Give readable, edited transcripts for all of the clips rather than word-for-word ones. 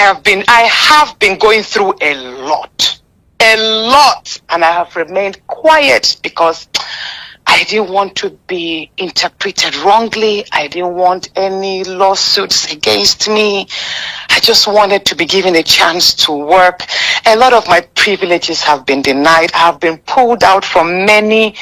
I have been going through a lot, and I have remained quiet because I didn't want to be interpreted wrongly. I didn't want any lawsuits against me. I just wanted to be given a chance to work. A lot of my privileges have been denied. I have been pulled out from many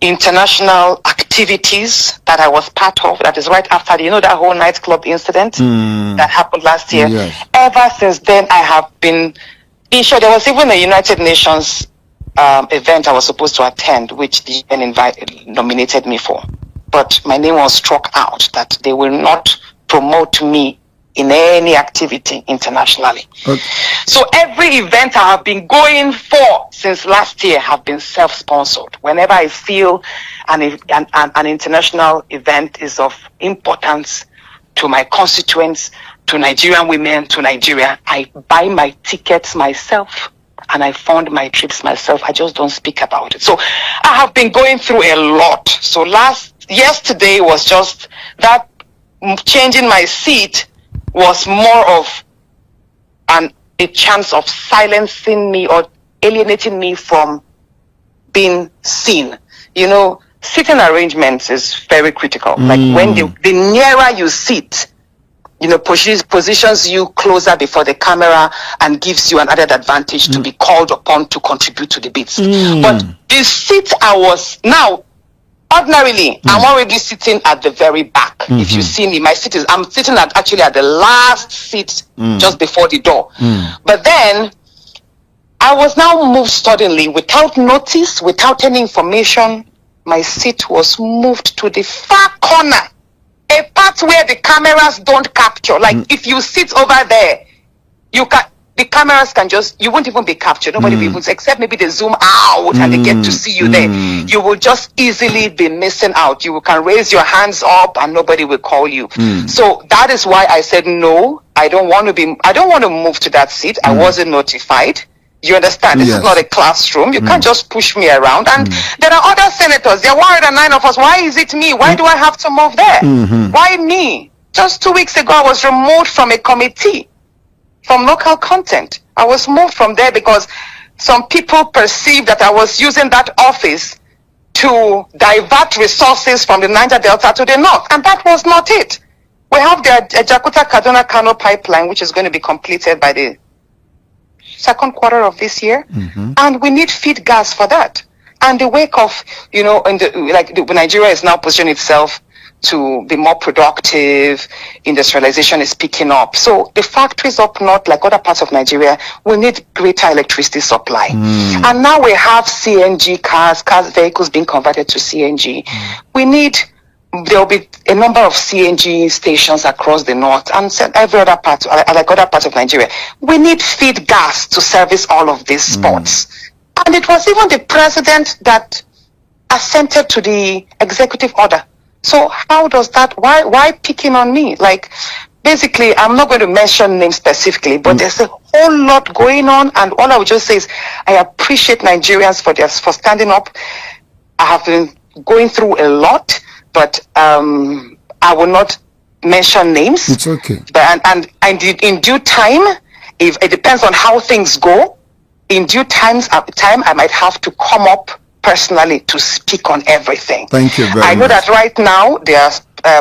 international activities that I was part of. That is right after that whole nightclub incident that happened last year. Yes. Ever since then, I have been sure. There was even a United Nations event I was supposed to attend, which the UN nominated me for, but my name was struck out that they will not promote me in any activity internationally. Okay. So every event I have been going for since last year have been self-sponsored. Whenever I feel an international event is of importance to my constituents, to Nigerian women, to Nigeria, I buy my tickets myself and I fund my trips myself. I just don't speak about it. So I have been going through a lot. So yesterday was just that changing my seat was more of a chance of silencing me or alienating me from being seen. Sitting arrangements is very critical. Like when the nearer you sit, positions you closer before the camera and gives you an added advantage to be called upon to contribute to the beats. But the seat I was now, ordinarily, I'm already sitting at the very back. If you see me, I'm sitting actually at the last seat just before the door. But then I was now moved suddenly without notice, without any information. My seat was moved to the far corner, a part where the cameras don't capture. Like if you sit over there, the cameras you won't even be captured. Nobody will even, except maybe they zoom out and they get to see you there. You will just easily be missing out. You can raise your hands up and nobody will call you. So that is why I said, no, I don't want to move to that seat. I wasn't notified. You understand? This is not a classroom. You can't just push me around. And there are other senators. There are 109 of us. Why is it me? Why do I have to move there? Why me? Just 2 weeks ago, I was removed from a committee from local content. I was moved from there because some people perceived that I was using that office to divert resources from the Niger Delta to the north. And that was not it. We have the Jakarta-Kaduna-Kano pipeline, which is going to be completed by the second quarter of this year, and we need feed gas for that. And the wake of, Nigeria is now positioning itself to be more productive, industrialization is picking up. So the factories up north, like other parts of Nigeria, will need greater electricity supply. And now we have CNG cars, vehicles being converted to CNG. There will be a number of CNG stations across the north and every other part, like other parts of Nigeria. We need feed gas to service all of these spots. And it was even the president that assented to the executive order. So how does that, why picking on me? Like, basically, I'm not going to mention names specifically, but there's a whole lot going on. And all I would just say is, I appreciate Nigerians for standing up. I have been going through a lot. But I will not mention names. It's okay. But and in due time, if it depends on how things go, in due time I might have to come up personally to speak on everything. Thank you very much. I know that right now they are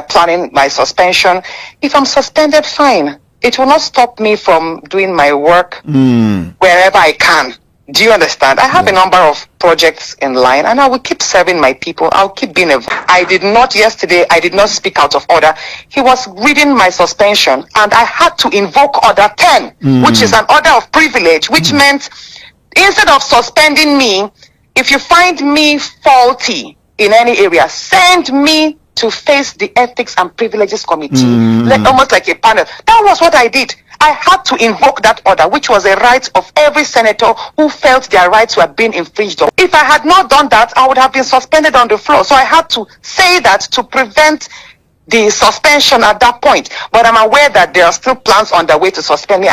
planning my suspension. If I'm suspended, fine. It will not stop me from doing my work wherever I can. Do you understand? I have a number of projects in line and I will keep serving my people. I'll keep being yesterday, I did not speak out of order. He was reading my suspension and I had to invoke order 10, which is an order of privilege, which meant instead of suspending me, if you find me faulty in any area, send me to face the Ethics and Privileges Committee, almost like a panel. That was what I did. I had to invoke that order, which was a right of every senator who felt their rights were being infringed on. If I had not done that, I would have been suspended on the floor. So I had to say that to prevent the suspension at that point. But I'm aware that there are still plans underway to suspend me.